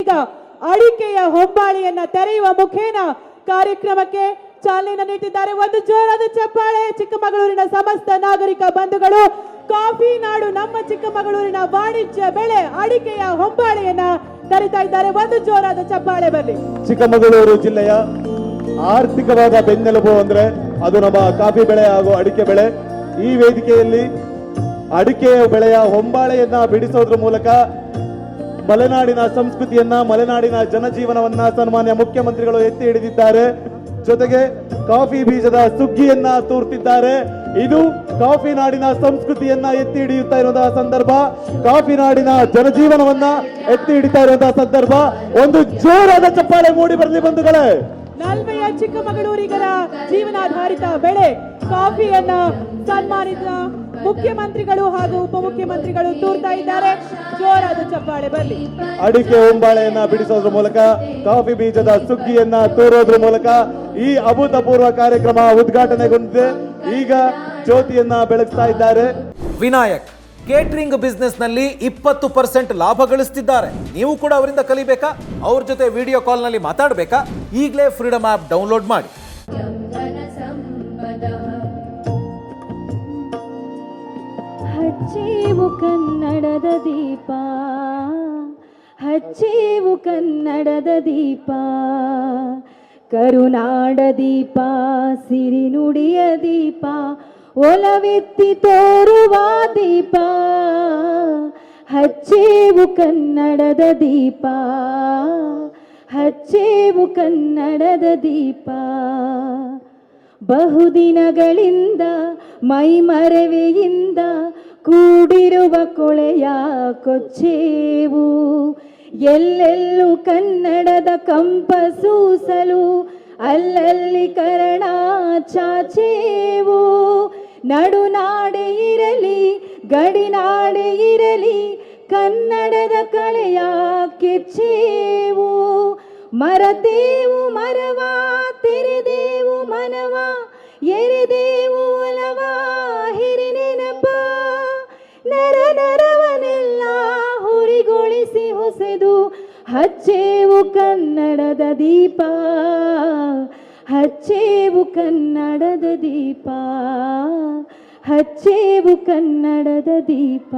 ವತಿಯಿಂದ ಅಡಿಕೆಯ ಹೊಂಬಾಳೆಯನ್ನ ತೆರೆಯುವ ಮುಖೇನ ಕಾರ್ಯಕ್ರಮಕ್ಕೆ ಚಾಲನೆ ನೀಡಿದ್ದಾರೆ. ಒಂದು ಜೋರಾದ ಚಪ್ಪಾಳೆ. ಚಿಕ್ಕಮಗಳೂರಿನ ಸಮಸ್ತ ನಾಗರಿಕ ಬಂಧುಗಳು, ಕಾಫಿ ನಾಡು ನಮ್ಮ ಚಿಕ್ಕಮಗಳೂರಿನ ವಾಣಿಜ್ಯ ಬೆಳೆ ಅಡಿಕೆಯ ಹೊಂಬಾಳೆಯನ್ನ ತರಿತಾ ಇದ್ದಾರೆ. ಒಂದು ಜೋರಾದ ಚಪ್ಪಾಳೆ ಬರಲಿ. ಚಿಕ್ಕಮಗಳೂರು ಜಿಲ್ಲೆಯ ಆರ್ಥಿಕವಾದ ಬೆನ್ನೆಲುಬು ಅಂದ್ರೆ ಅದು ನಮ್ಮ ಕಾಫಿ ಬೆಳೆ ಹಾಗೂ ಅಡಿಕೆ ಬೆಳೆ. ಈ ವೇದಿಕೆಯಲ್ಲಿ ಅಡಿಕೆ ಬೆಳೆಯ ಹೊಂಬಾಳೆಯನ್ನ ಬಿಡಿಸೋದ್ರ ಮೂಲಕ ಮಲೆನಾಡಿನ ಸಂಸ್ಕೃತಿಯನ್ನ, ಮಲೆನಾಡಿನ ಜನಜೀವನವನ್ನ ಸನ್ಮಾನ್ಯ ಮುಖ್ಯಮಂತ್ರಿಗಳು ಎತ್ತಿ ಹಿಡಿದಿದ್ದಾರೆ. ಜೊತೆಗೆ ಕಾಫಿ ಬೀಜದ ಸುಗ್ಗಿಯನ್ನ ತೋರ್ತಿದ್ದಾರೆ. ಇದು ಕಾಫಿ ನಾಡಿನ ಸಂಸ್ಕೃತಿಯನ್ನ ಎತ್ತಿ ಹಿಡಿಯುತ್ತಾ ಇರುವಂತಹ ಸಂದರ್ಭ, ಕಾಫಿ ನಾಡಿನ ಜನಜೀವನವನ್ನ ಎತ್ತಿ ಹಿಡಿತಾ ಇರುವಂತಹ ಸಂದರ್ಭ. ಒಂದು ಜೋರಾದ ಚಪ್ಪಾಳೆ ಮೂಡಿ ಬರಲಿ ಬಂಧುಗಳೇ. ನಾಲ್ಮೆಯ ಚಿಕ್ಕಮಗಳೂರಿಗರ ಜೀವನಾಧಾರಿತ ಬೆಳೆ ಕಾಫಿಯನ್ನ ಸನ್ಮಾನಿತ ಮುಖ್ಯಮಂತ್ರಿಗಳು ಹಾಗೂ ಉಪಮುಖ್ಯಮಂತ್ರಿಗಳು ತೋರ್ತಾ ಇದ್ದಾರೆ. ಜೋರಾದ ಚಪ್ಪಾಳೆ ಬರಲಿ. ಅಡಿಕೆ ಹೊಂಬಾಳೆಯನ್ನ ಬಿಡಿಸೋದ್ರ ಮೂಲಕ, ಕಾಫಿ ಬೀಜದ ಸುಗ್ಗಿಯನ್ನ ತೋರೋದ್ರ ಮೂಲಕ ಈ ಅಭೂತಪೂರ್ವ ಕಾರ್ಯಕ್ರಮ ಉದ್ಘಾಟನೆಗೊಂಡಿದೆ. ಈಗ ಜ್ಯೋತಿಯನ್ನ ಬೆಳಗ್ತಾ ಇದ್ದಾರೆ. ವಿನಾಯಕ್ ಕೇಟರಿಂಗ್ ಬಿಸ್ನೆಸ್ ನಲ್ಲಿ 20% ಲಾಭ ಗಳಿಸ್ತಿದ್ದಾರೆ. ನೀವು ಕೂಡ ಅವರಿಂದ ಕಲಿಬೇಕಾ? ಅವ್ರ ಜೊತೆ ವಿಡಿಯೋ ಕಾಲ್ ನಲ್ಲಿ ಮಾತಾಡಬೇಕಾ? ಈಗಲೇ ಫ್ರೀಡಮ್ ಆಪ್ ಡೌನ್ಲೋಡ್ ಮಾಡಿ. ಹಚ್ಚೇವು ಕನ್ನಡದ ದೀಪ, ಹಚ್ಚೇವು ಕನ್ನಡದ ದೀಪ, ಕರುನಾಡ ದೀಪ, ಸಿರಿನುಡಿಯ ದೀಪ, ಒಲವೆತ್ತಿ ತೋರುವ ದೀಪ. ಹಚ್ಚೇವು ಕನ್ನಡದ ದೀಪ, ಹಚ್ಚೇವು ಕನ್ನಡದ ದೀಪ. ಬಹುದಿನಗಳಿಂದ ಮೈಮರೆವೆಯಿಂದ ಕೂಡಿರುವ ಕೊಳೆಯ ಕೊಚ್ಚೇವು. ಎಲ್ಲೆಲ್ಲೂ ಕನ್ನಡದ ಕಂಪ ಸೂಸಲು ಅಲ್ಲಲ್ಲಿ ಕರಣ ಚಾಚೇವು. ನಡುನಾಡೆ ಇರಲಿ ಗಡಿನಾಡೆ ಇರಲಿ ಕನ್ನಡದ ಕಳೆಯ ಕೆಚ್ಚೇವು. ಮರತೇವು ಮರವ ತೆರೆದೇವು ಮನವ, ಎರೆದೇವು ಒಲವ ಹಿರಿನೆನಪ. ನರ ನರವನೆಲ್ಲ ಹುರಿಗೊಳಿಸಿ ಹೊಸೆದು ಹಚ್ಚೇವು ಕನ್ನಡದ ದೀಪ, ಹಚ್ಚೇವು ಕನ್ನಡದ ದೀಪ, ಹಚ್ಚೇವು ಕನ್ನಡದ ದೀಪ.